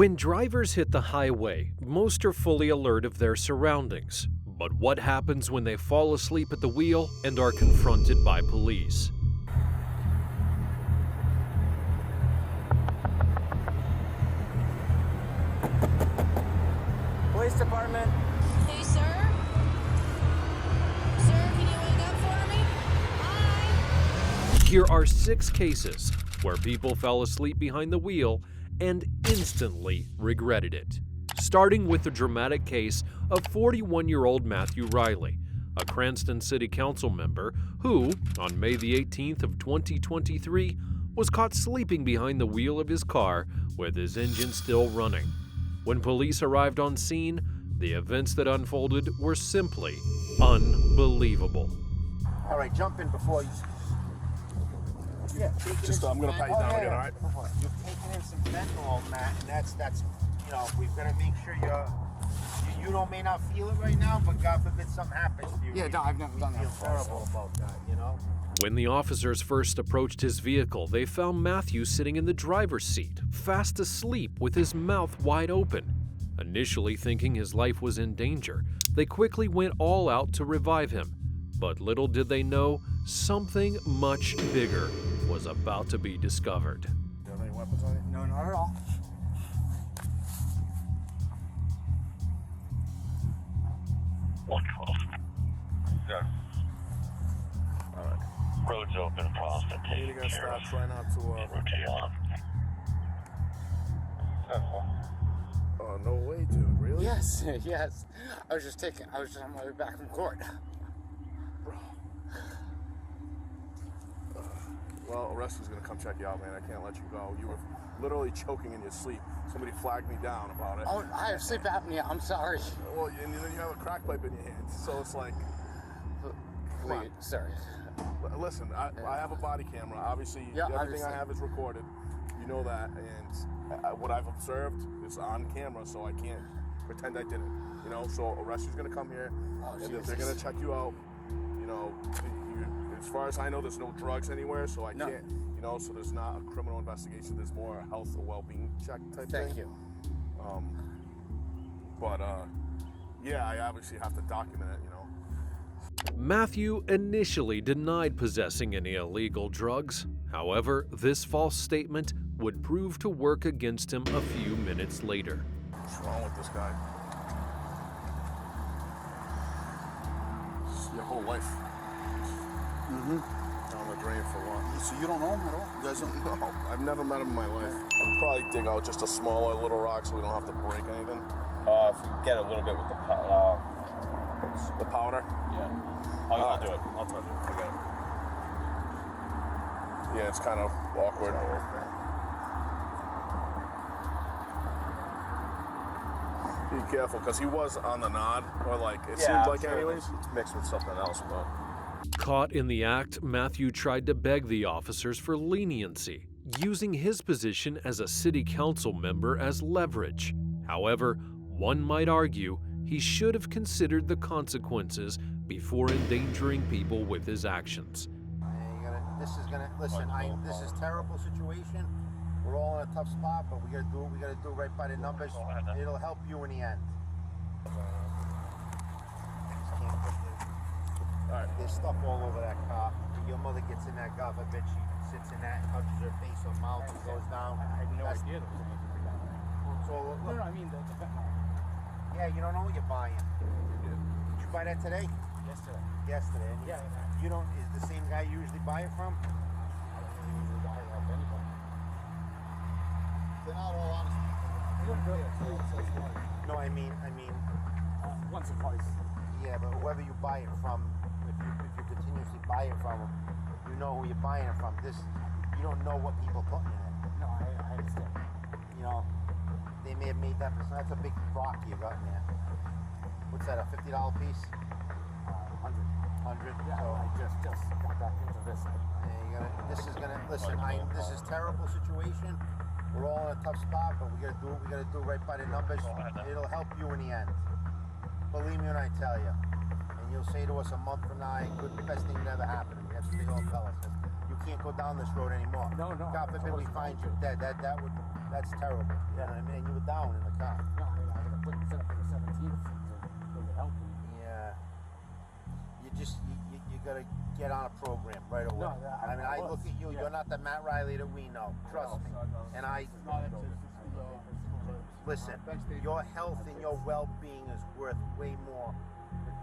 When drivers hit the highway, most are fully alert of their surroundings. But what happens when they fall asleep at the wheel and are confronted by police? Police department. Hey, sir? Sir, can you wake up for me? Hi. Here are 6 cases where people fell asleep behind the wheel and instantly regretted it. Starting with the dramatic case of 41-year-old Matthew Riley, a Cranston City Council member who, on May the 18th of 2023, was caught sleeping behind the wheel of his car with his engine still running. When police arrived on scene, the events that unfolded were simply unbelievable. All right, jump in before you... Yeah, Just, I'm gonna pat you down again, all right? You're taking in some fentanyl, Matt, and that's, you know, we've got to make sure you may not feel it right now, but God forbid something happens to you. Yeah, no, I've never done that before. Terrible about that, you know? When the officers first approached his vehicle, they found Matthew sitting in the driver's seat, fast asleep with his mouth wide open. Initially thinking his life was in danger, they quickly went all out to revive him. But little did they know, something much bigger was about to be discovered. Do you have any weapons on you? No, not at all. Yeah. All right. Roads open, Boston. You gotta stop. Try not to. Rotate on. Oh, no way, dude. Really? Yes, yes. I was just on my way back from court. Bro. Well, a rescue's gonna come check you out, man. I can't let you go. You were literally choking in your sleep. Somebody flagged me down about it. Oh, I have sleep apnea. I'm sorry. Well, and then you have a crack pipe in your hand, so it's like... Come on. Wait, sorry. Listen, I have a body camera. Obviously, Yeah, everything obviously. I have is recorded. You know that, and what I've observed is on camera, so I can't pretend I didn't. You know, so a rescue's gonna come here, and Jesus. they're gonna check you out. You know, as far as I know, there's no drugs anywhere, so I can't. You know, so there's not a criminal investigation. There's more a health or well-being check type thing. Thank you. Yeah, I obviously have to document it. You know. Matthew initially denied possessing any illegal drugs. However, this false statement would prove to work against him a few minutes later. What's wrong with this guy? Your whole life. Down the drain for what? So you don't know him at all? You guys don't know? No, I've never met him in my life. I'll probably dig out just a smaller little rock so we don't have to break anything. If you get a little bit with the powder? yeah. I'll do it. I'll try to do it. Forget it. Yeah, it's kind of awkward. Be careful, because he was on the nod, or like, it seemed like anyways. It's mixed with something else, but... Caught in the act, Matthew tried to beg the officers for leniency, using his position as a city council member as leverage. However, one might argue he should have considered the consequences before endangering people with his actions. This is a terrible situation. We're all in a tough spot, but we gotta do what we gotta do right by the numbers. It'll help you in the end. Alright. There's stuff all over that car. Your mother gets in that car, I bet she sits in that, touches her face or mouth and goes down. I had no idea there was anything like that. So, No, I mean the fentanyl. yeah, you don't know what you're buying. Did you buy that today? Yesterday. Yesterday. And Yeah. you don't, is the same guy you usually buy it from? I don't really usually buy it off anybody. Then all honesty. No, I mean, Once or twice. yeah, but whoever you buy it from, if you continuously buy it from them, you know who you're buying it from. You don't know what people put in it. No, I understand. You know, they may have made that. That's a big rock you got in there. What's that? A $50 piece? 100. 100. Yeah, So, I just got back into this. this is terrible situation. We're all in a tough spot, but we gotta do what we gotta do right by the numbers. It'll help you in the end. Believe me when I tell you. And you'll say to us a month from now, "Good, best thing that ever happened." We have to say, "Oh, fellas, you can't go down this road anymore. No, no. God forbid we find you dead. That's terrible. You know what I mean? You were down in the car. No, I mean, I gotta put set up for the 17th to help me. Yeah. You gotta get on a program right away. No, I mean, I was. look at you. Yeah. You're not the Matt Riley that we know. Trust me. And listen. Your health and your well-being is worth way more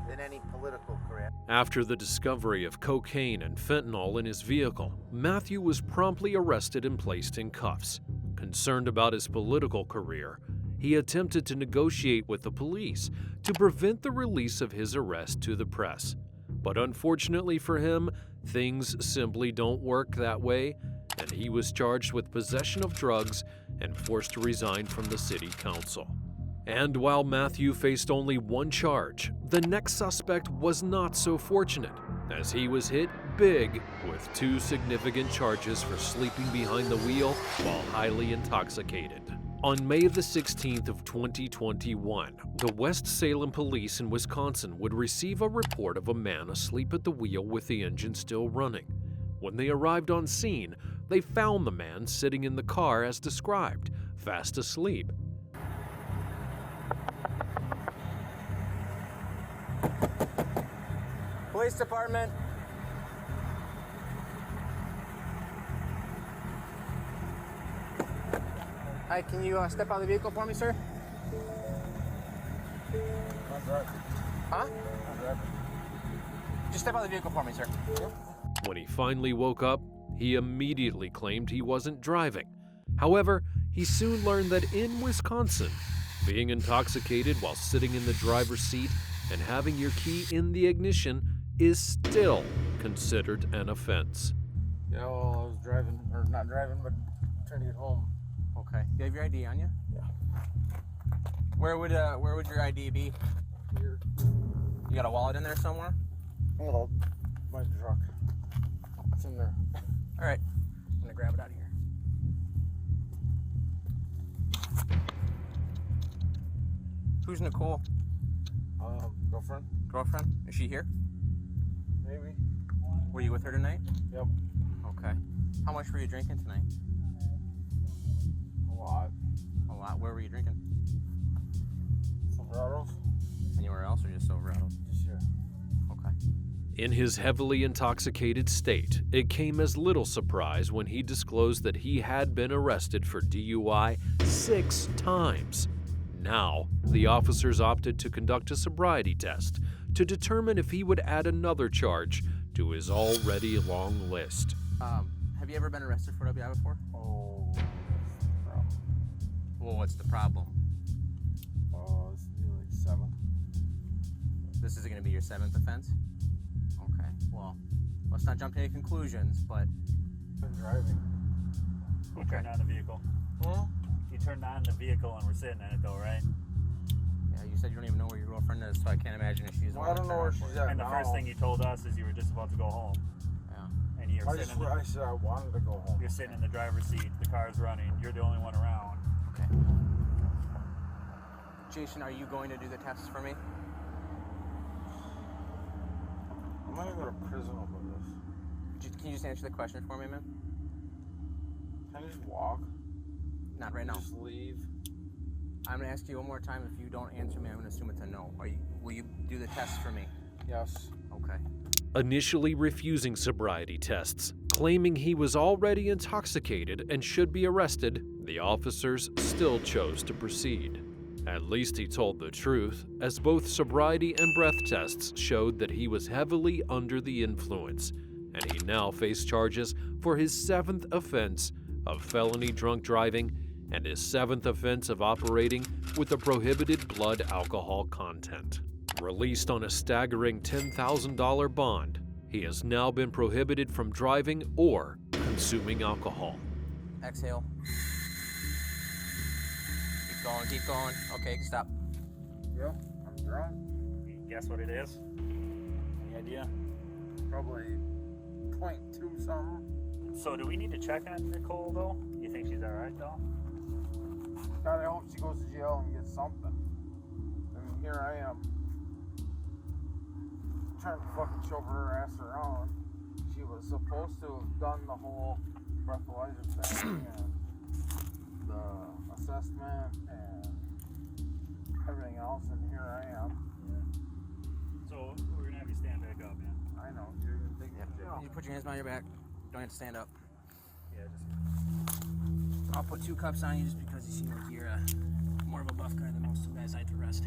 than any political career. After the discovery of cocaine and fentanyl in his vehicle, Matthew was promptly arrested and placed in cuffs. Concerned about his political career, he attempted to negotiate with the police to prevent the release of his arrest to the press. But unfortunately for him, things simply don't work that way, and he was charged with possession of drugs and forced to resign from the city council. And while Matthew faced only one charge, the next suspect was not so fortunate, as he was hit big with 2 significant charges for sleeping behind the wheel while highly intoxicated. On May the 16th of 2021, the West Salem police in Wisconsin would receive a report of a man asleep at the wheel with the engine still running. When they arrived on scene, they found the man sitting in the car as described, fast asleep. Police department. Hi, can you step out of the vehicle for me, sir? Huh? Just step out of the vehicle for me, sir. When he finally woke up, he immediately claimed he wasn't driving. However, he soon learned that in Wisconsin, being intoxicated while sitting in the driver's seat and having your key in the ignition is still considered an offense. Yeah, well, I was driving, or not driving, but trying to get home. Okay. You have your ID on you? Yeah. Where would your ID be? Here. You got a wallet in there somewhere? Well, my truck. It's in there. All right. I'm gonna grab it out of here. Who's Nicole? Girlfriend? Girlfriend? Is she here? Maybe. Were you with her tonight? Yep. Okay. How much were you drinking tonight? A lot. A lot. Where were you drinking? Silverados? Anywhere else or just Silverados? Just here. Okay. In his heavily intoxicated state, it came as little surprise when he disclosed that he had been arrested for DUI 6 times. Now, the officers opted to conduct a sobriety test to determine if he would add another charge to his already long list. Have you ever been arrested for WI before? Oh. Well, what's the problem? This would be like 7. This is going to be your 7th offense? Okay. Well, let's not jump to any conclusions, but... Been driving. You turned on the vehicle. Huh? You turned on the vehicle and we're sitting in it though, right? Yeah, you said you don't even know where your girlfriend is, so I can't imagine if she's... Well, I don't know where she's at And the now. first thing you told us is you were just about to go home. Yeah. And you're I sitting in the, said I wanted to go home. you're sitting in the driver's seat, the car's running, you're the only one around. Okay. Jason, are you going to do the tests for me? I'm gonna go to prison over this. Can you just answer the question for me, man? Can I just walk? Not right now. Just leave? I'm gonna ask you one more time. If you don't answer me, I'm gonna assume it's a no. Will you do the test for me? Yes. Okay. Initially refusing sobriety tests, claiming he was already intoxicated and should be arrested, the officers still chose to proceed. At least he told the truth, as both sobriety and breath tests showed that he was heavily under the influence, and he now faced charges for his 7th offense of felony drunk driving and his 7th offense of operating with a prohibited blood alcohol content. Released on a staggering $10,000 bond, he has now been prohibited from driving or consuming alcohol. Exhale. Keep going, keep going. Okay, stop. Yep. I'm drunk. You guess what it is? Any idea? Probably 0.2 something. So do we need to check on Nicole though? You think she's alright though? God, I hope she goes to jail and gets something. I mean, here I am. Trying to fucking shove her ass around. She she was supposed to have done the whole breathalyzer thing and the assessment and everything else, and here I am. So we're gonna have you stand back up, man. I know, you're gonna take Yeah. the jail. You put your hands behind your back. Don't have to stand up. Yeah, just. I'll put 2 cups on you just because you seem like you're more of a buff guy than most of the guys I had to arrest.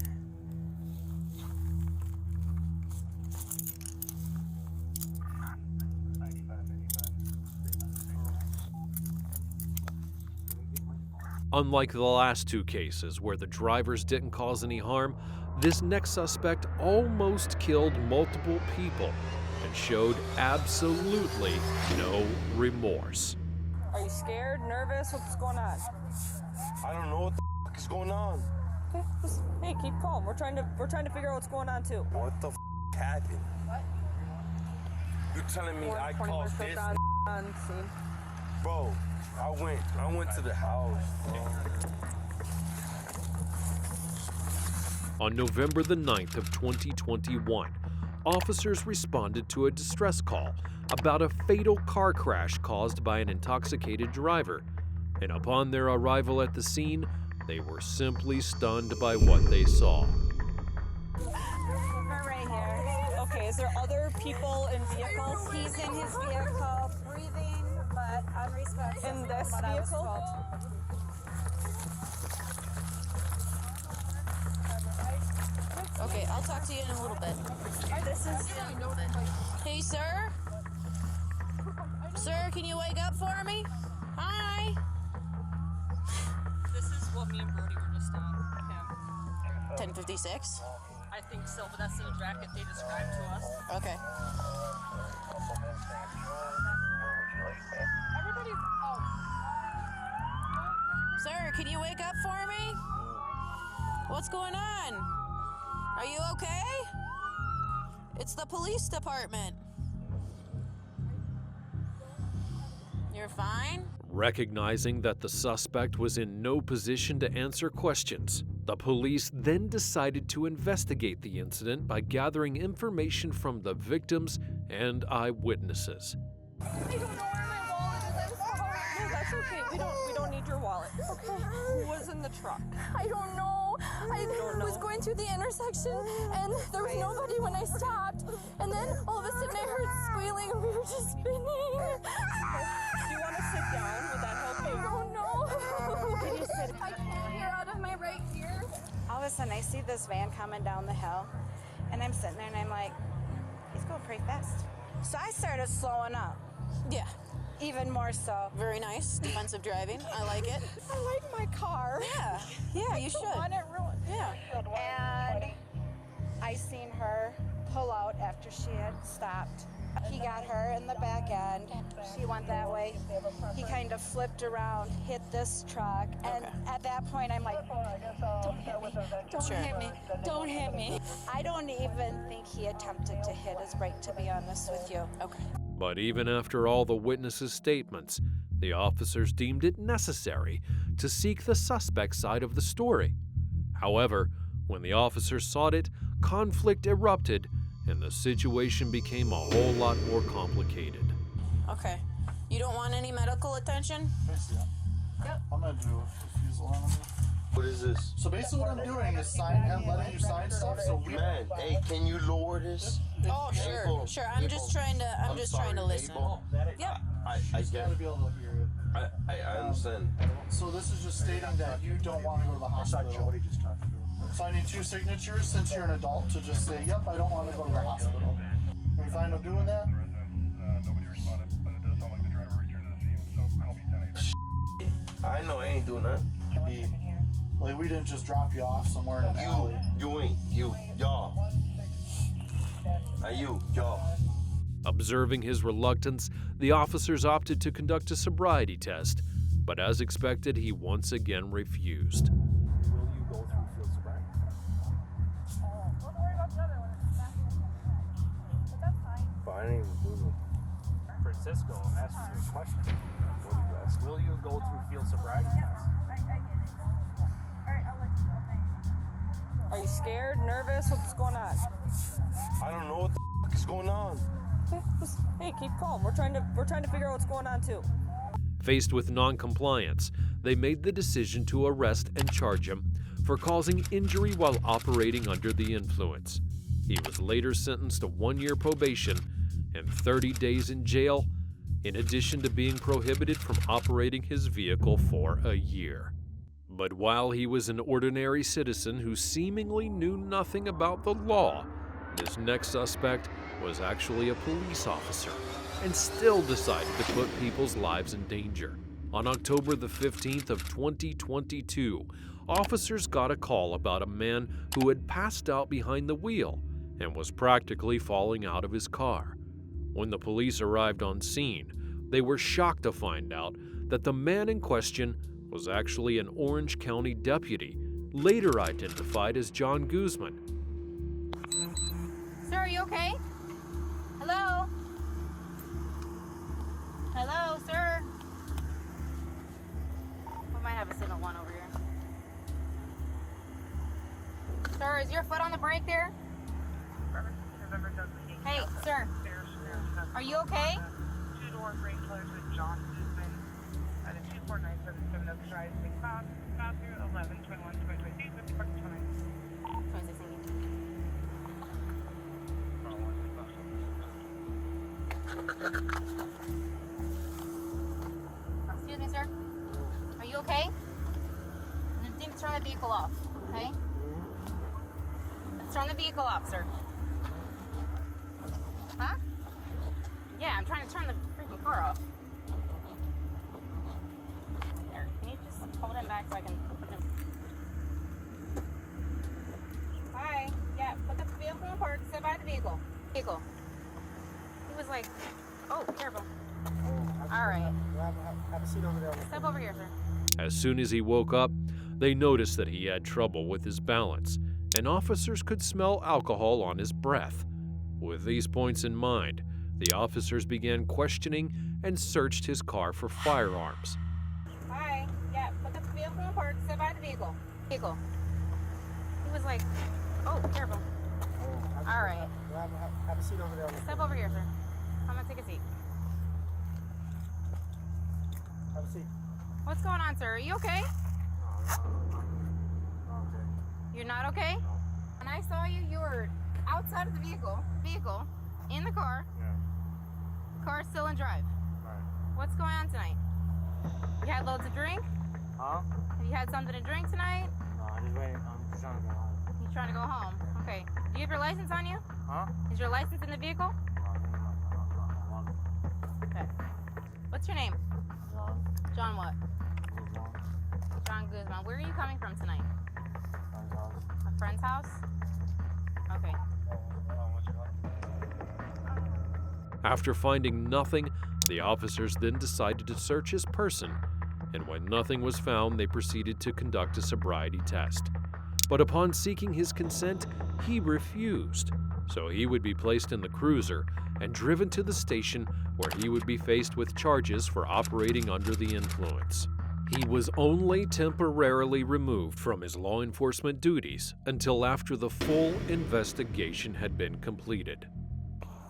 95. Unlike the last 2 cases where the drivers didn't cause any harm, this next suspect almost killed multiple people and showed absolutely no remorse. Are you scared, nervous? What's going on? I don't know what the is going on. Okay, hey, keep calm. We're trying to figure out what's going on too. What the happened? What? You telling me I caused this? On scene. Bro, I went to the house. On November the 9th of 2021, officers responded to a distress call about a fatal car crash caused by an intoxicated driver. And upon their arrival at the scene, they were simply stunned by what they saw. We're right here. Okay, is there other people in vehicles? He's in his vehicle, breathing, but unresponsive. In this from what I was vehicle? told. Okay, I'll talk to you in a little bit. This is. Hey, sir? Sir, can you wake up for me? Hi. This is what me and Brody were just on. 1056? I think so, but that's the jacket they described to us. Okay. Everybody. Sir, can you wake up for me? What's going on? Are you okay? It's the police department. You're fine? Recognizing that the suspect was in no position to answer questions, the police then decided to investigate the incident by gathering information from the victims and eyewitnesses. I don't know where my wallet is. I'm sorry. No, that's okay. We don't need your wallet. Okay. Who was in the truck? I don't know. I was going through the intersection and there was nobody when I stopped. And then all of a sudden I heard squealing and we were just spinning. Do you want to sit down? Would that help you? I don't know. Can you sit? I can't hear out of my right ear. All of a sudden I see this van coming down the hill and I'm sitting there and I'm like, he's going pretty fast. So I started slowing up. Yeah. Even more so. Very nice. Defensive driving. I like it. I like my car. Yeah. Yeah, you should. I don't want it ruined. Yeah. And I seen her pull out after she had stopped. He got her in the back end. She went that way. He kind of flipped around, hit this truck, and at that point I'm like, don't hit me, don't hit me, don't hit me. I don't even think he attempted to hit his brake, to be honest with you. Okay. But even after all the witnesses' statements, the officers deemed it necessary to seek the suspect's side of the story. However, when the officers sought it, conflict erupted and the situation became a whole lot more complicated. Okay. You don't want any medical attention? Yep. I'm gonna do a refusal on him. What is this? So basically what I'm doing is letting you sign stuff so we... Man, hey, can you lower this? Oh, sure. Sure. I'm just trying to listen. Yep. I Just get gotta be able to hear it. I understand. So this is just stating that you don't want to go to the hospital. So I need 2 signatures since you're an adult to just say, yep, I don't want to go to the hospital. Are you fine with doing that? I know I ain't doing that. Like we didn't just drop you off somewhere in an alley. Y'all. Y'all. Observing his reluctance, the officers opted to conduct a sobriety test, but as expected, he once again refused. Will you go through field sobriety? Don't worry about the other one. But that's fine. But I didn't even do it. Francisco, I'm asking you a question. What do you ask? Will you go through field sobriety test? I get it. Alright, I'll let you know. Thanks. Are you scared, nervous? What's going on? I don't know what the is going on. Okay, just, hey, keep calm. We're trying to figure out what's going on too. Faced with non-compliance, they made the decision to arrest and charge him for causing injury while operating under the influence. He was later sentenced to 1-year probation and 30 days in jail, in addition to being prohibited from operating his vehicle for a year. But while he was an ordinary citizen who seemingly knew nothing about the law, this next suspect was actually a police officer and still decided to put people's lives in danger. On October the 15th of 2022, officers got a call about a man who had passed out behind the wheel and was practically falling out of his car. When the police arrived on scene, they were shocked to find out that the man in question was actually an Orange County deputy, later identified as John Guzman. Sir, are you okay? Hello? Hello, sir? We might have a signal one over here. Sir, is your foot on the brake there? Hey, sir. Are you okay? 2-door brake closed with John Guzman at a 24977 Oak Drive, St. Cloud, 11/21/2022, 50 parking 26. Excuse me, sir. Are you okay? You need to turn the vehicle off, okay? Let's turn the vehicle off, sir. Huh? Yeah, I'm trying to turn the freaking car off. There, can you just hold him back so I can... Hi. Yeah, put the vehicle in park, sit by the vehicle. He was like, oh, careful. All right. Have a seat over there. Step over here, sir. As soon as he woke up, they noticed that he had trouble with his balance, and officers could smell alcohol on his breath. With these points in mind, the officers began questioning and searched his car for firearms. Hi. Yeah, put the vehicle in park, sit by the vehicle. He was like, oh, careful. All right. Have a seat over there. Step over here, sir. I'm gonna take a seat. Have a seat. What's going on, sir? Are you okay? Okay. You're not okay? When I saw you, you were outside of the vehicle, in the car. Yeah. Car's still in drive. Right. What's going on tonight? You had loads of drink? Huh? Have you had something to drink tonight? No, I'm just waiting. I'm just trying to go home. You're trying to go home? Okay. Do you have your license on you? Huh? Is your license in the vehicle? Okay. What's your name? John. John what? Guzman. John Guzman. Where are you coming from tonight? Friend's house. A friend's house? Okay. After finding nothing, the officers then decided to search his person, and when nothing was found, they proceeded to conduct a sobriety test. But upon seeking his consent, he refused, so he would be placed in the cruiser and driven to the station where he would be faced with charges for operating under the influence. He was only temporarily removed from his law enforcement duties until after the full investigation had been completed.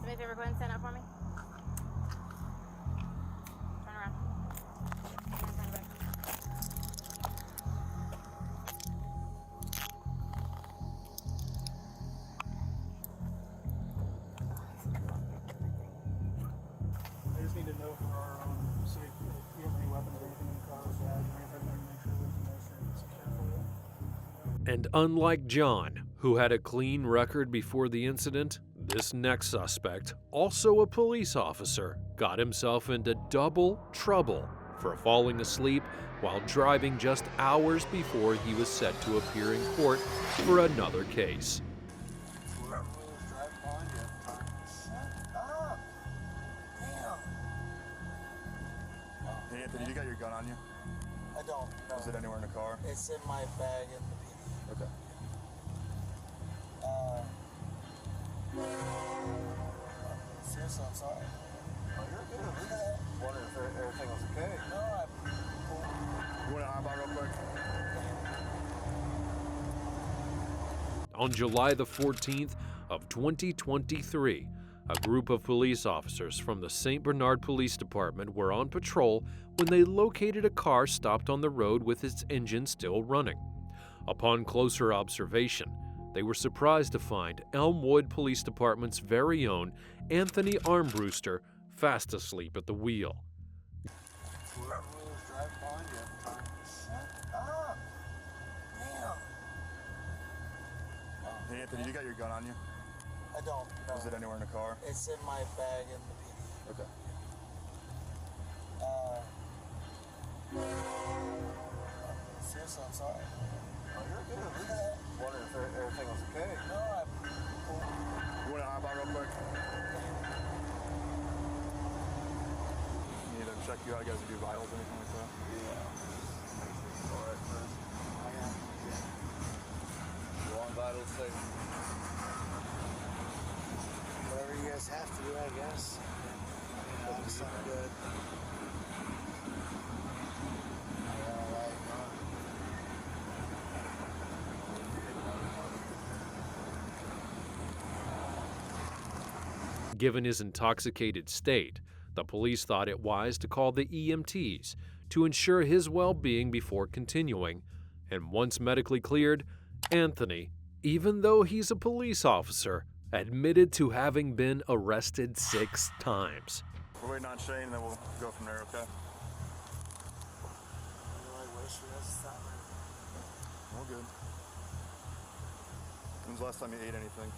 Do me a favor, go ahead and stand up for me. Turn around. Turn back. I just need to know for our own safety if you have any weapons or anything in the car or anything, make sure there's no strings careful. And unlike John, who had a clean record before the incident, this next suspect, also a police officer, got himself into double trouble for falling asleep while driving just hours before he was set to appear in court for another case. Hey Anthony, you got your gun on you? I don't. No. Is it anywhere in the car? It's in my bag in the Okay. Seriously, I'm sorry. Oh, you're good. Look at that. Wondering if everything was okay. No, You want an armbar real quick? On July the 14th of 2023, A group of police officers from the St. Bernard Police Department were on patrol when they located a car stopped on the road with its engine still running. Upon closer observation, they were surprised to find Elmwood Police Department's very own Anthony Armbruster fast asleep at the wheel. Hey Anthony, you got your gun on you? I don't. No. Is it anywhere in the car? It's in my bag in the PD. Okay. Seriously, I'm sorry. Oh, you're good. I just wondering if everything was okay. No, You want to hop out real quick? Need to check you out. You guys do vitals or anything like that? Yeah. All right, first. Go on vitals, safe. whatever you guys have to do, I guess. You know, it's not good. Given his intoxicated state, the police thought it wise to call the EMTs to ensure his well-being before continuing, and once medically cleared, Anthony, even though he's a police officer, admitted to having been arrested 6 times. We're waiting on Shane and then we'll go from there, okay? We're good. When's the last time you ate anything?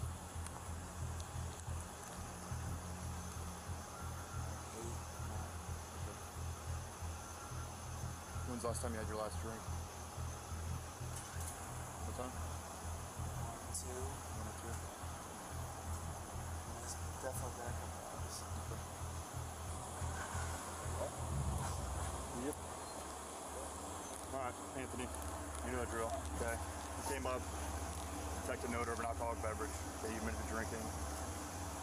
When's the last time you had your last drink? What time? 1 or 2. 1 or 2. It's definitely been a couple hours. Yep. Alright, Anthony, you know the drill, okay? You came up, detected note of an alcoholic beverage, okay, you admitted to drinking,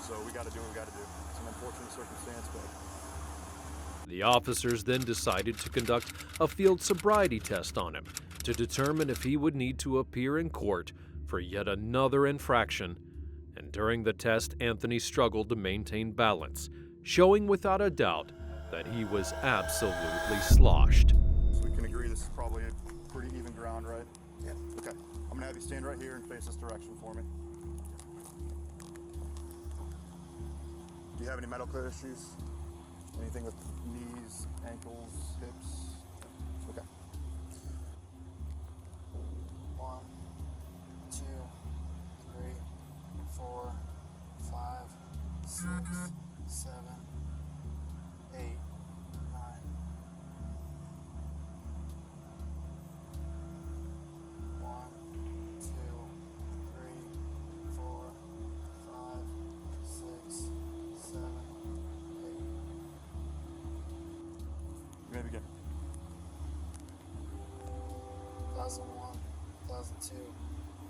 so we gotta do what we gotta do. It's an unfortunate circumstance, but... The officers then decided to conduct a field sobriety test on him to determine if he would need to appear in court for yet another infraction, and during the test, Anthony struggled to maintain balance, showing without a doubt that he was absolutely sloshed. So we can agree this is probably a pretty even ground, right? Yeah. Okay, I'm gonna have you stand right here and face this direction for me. Do you have any medical issues? Anything with knees, ankles, hips? Okay. 1, 2, 3, 4, 5, 6, 7, 8, 9. 1, 2, 3, 4, 5, 6, 7, 8. You may begin. 2001, 2002,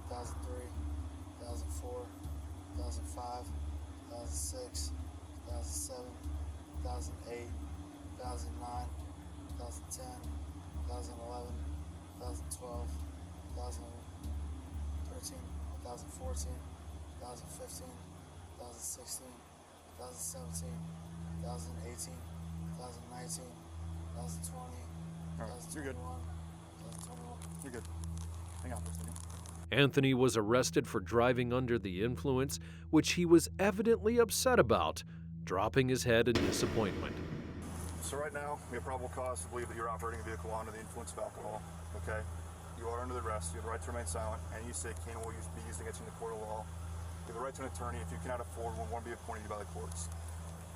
2003, 2004, 2005, 2006, 2007, 2008, 2009, 2010, 2011, 2012, 2013, 2014, 2015, 2016, 2017, 2018, 2019, 2020, All right, you're good. 2021. You're good. Hang on for a second. Anthony was arrested for driving under the influence, which he was evidently upset about, dropping his head in disappointment. So right now, we have probable cause to believe that you're operating a vehicle under the influence of alcohol, okay? You are under the arrest. You have the right to remain silent. Any say can will be used against you in the court of law. You have the right to an attorney if you cannot afford one, won't be appointed by the courts.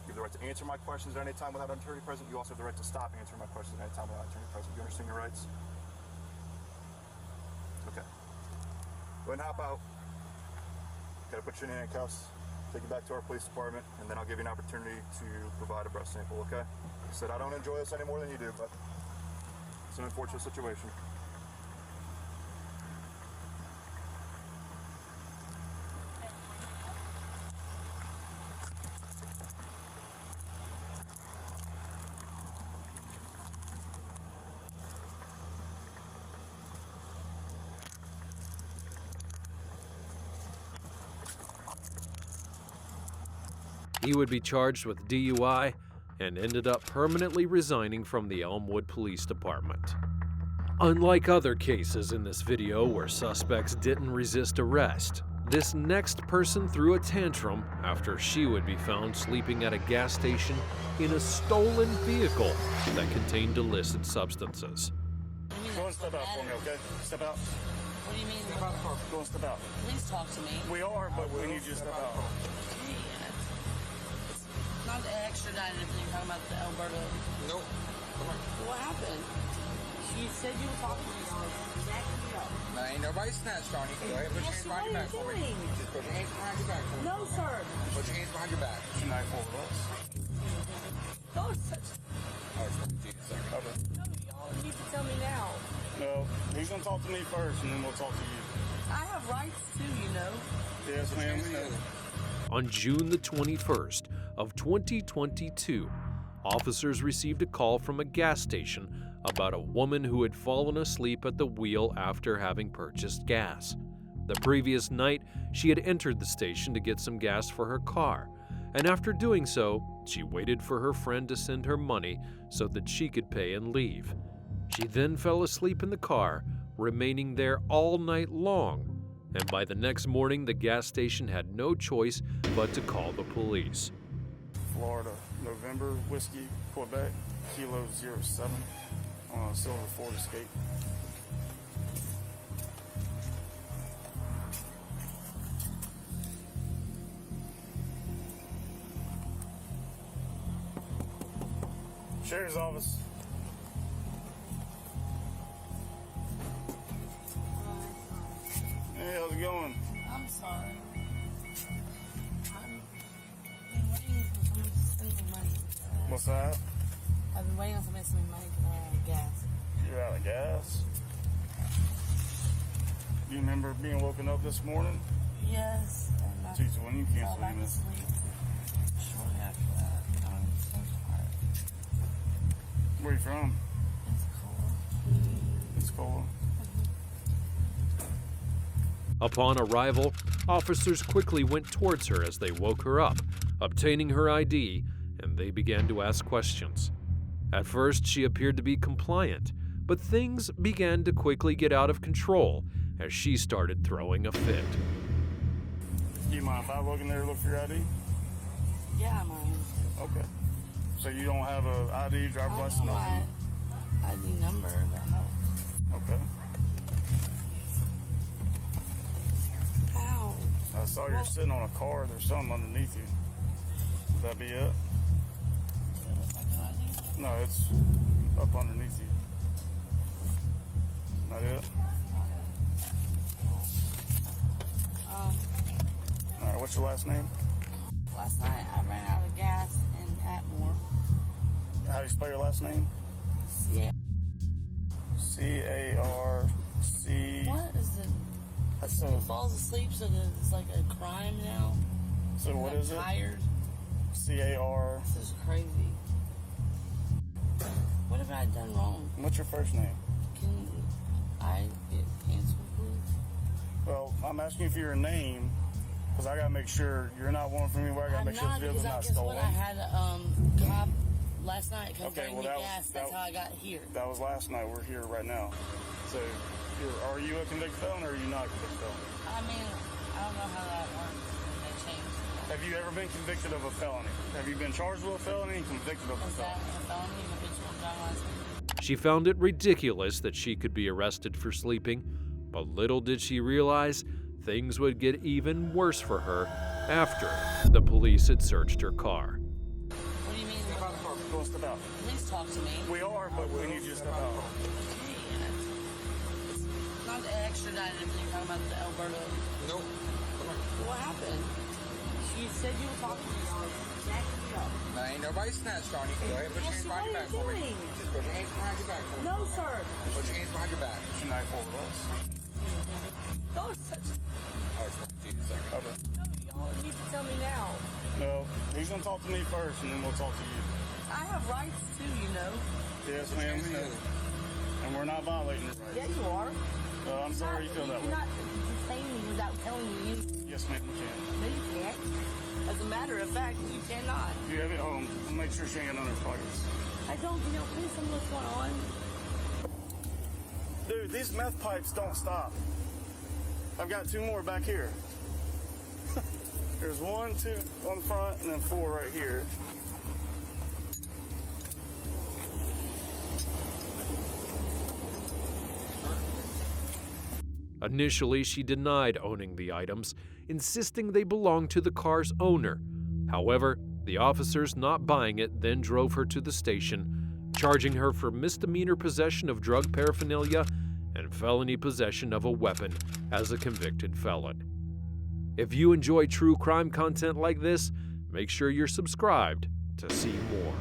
You have the right to answer my questions at any time without an attorney present. You also have the right to stop answering my questions at any time without an attorney present. You understand your rights? Okay. Go ahead and hop out. Gotta put you in handcuffs, take you back to our police department, and then I'll give you an opportunity to provide a breath sample, okay? I said I don't enjoy this any more than you do, but it's an unfortunate situation. He would be charged with DUI and ended up permanently resigning from the Elmwood Police Department. Unlike other cases in this video where suspects didn't resist arrest, this next person threw a tantrum after she would be found sleeping at a gas station in a stolen vehicle that contained illicit substances. Go and step out for me, okay? Step out. What do you mean? Go and step out. Please talk to me. We are, but we need you to step out. Not the extradited if you're talking about the Alberta. Nope. Come on. What happened? You said you were talking to me. No, ain't nobody snatched on you. Go ahead, put your hands behind your back for me. Just put your hands behind your back for me. No, sir. Put your hands behind your back. You're not full of us. Don't touch. All right, so you a second. Okay. No, y'all need to tell me now. No, he's gonna talk to me first, and then we'll talk to you. I have rights too, you know. Yes, ma'am, we know. On June the 21st of 2022, officers received a call from a gas station about a woman who had fallen asleep at the wheel after having purchased gas. The previous night, she had entered the station to get some gas for her car, and after doing so, she waited for her friend to send her money so that she could pay and leave. She then fell asleep in the car, remaining there all night long, and by the next morning, the gas station had no choice but to call the police. Florida, November, Whiskey, Quebec, Kilo 07, on a silver Ford Escape. Sheriff's office. Hey, how's it going? I'm sorry. I've been waiting for someone to send me money. What's that? I've been waiting on somebody to send me money because I have gas. You're out of gas. Do you remember being woken up this morning? Yes. And I Teacher, when you fell canceled back this? asleep shortly after that. I'm so tired. Where you from? It's cold. It's cold. Upon arrival, officers quickly went towards her as they woke her up, obtaining her ID, and they began to ask questions. At first, she appeared to be compliant, but things began to quickly get out of control as she started throwing a fit. Do you mind if I look in there to look for your ID? Yeah, I'm on. Okay. So you don't have a ID, driver's license, I nothing? ID number that helps. Okay. Ow. I saw you're sitting on a car. There's something underneath you. Would that be it? No, it's up underneath you. Not it? All right, what's your last name? Last night I ran out of gas in Atmore. How do you spell your last name? Yeah. C-A-R-C... What is it? That's so... He falls asleep so that it's like a crime now. So what is it? Tired. C-A-R... This is crazy. What have I done wrong? What's your first name? Can I get canceled, please? Well, I'm asking you for your name, because I gotta make sure you're not one from me where I gotta make sure the vehicle's not stolen. I had a cop last night come bring me gas. That's how I got here. That was last night. We're here right now. So, are you a convicted felon or are you not a convicted felon? I mean, I don't know how that works. They changed. Have you ever been convicted of a felony? Have you been charged with a felony and convicted of a Is that felony? a felony? Habitual driving license? She found it ridiculous that she could be arrested for sleeping, but little did she realize things would get even worse for her after the police had searched her car. What do you mean? Go and step out. Please talk to me. We are, but we need you to step out. Not the extradited if you're talking about the Alberta. Nope. Come on. What happened? You said you were talking to me. No, ain't nobody snatched on you. Go ahead, put your hands behind your back for me. Just put your hands behind your back for me. No, sir. Put your hands behind your back. You're not full of us. Don't touch. All right, so you a second. Okay. No, y'all need to tell me now. No, he's gonna talk to me first, and then we'll talk to you. I have rights too, you know. Yes, ma'am, we know. And we're not violating your rights. Yeah, you are. I'm sorry you feel that way. You're not detaining me without telling me. Yes, ma'am, we can. No, you can't. As a matter of fact, you cannot. You have it home. Make sure she ain't got none of her pockets. I don't, you know, please tell me what's going on. Dude, these meth pipes don't stop. I've got 2 more back here. There's 1, 2 on the front, and then 4 right here. Initially, she denied owning the items, insisting they belonged to the car's owner. However, the officers, not buying it, then drove her to the station, charging her for misdemeanor possession of drug paraphernalia and felony possession of a weapon as a convicted felon. If you enjoy true crime content like this, make sure you're subscribed to see more.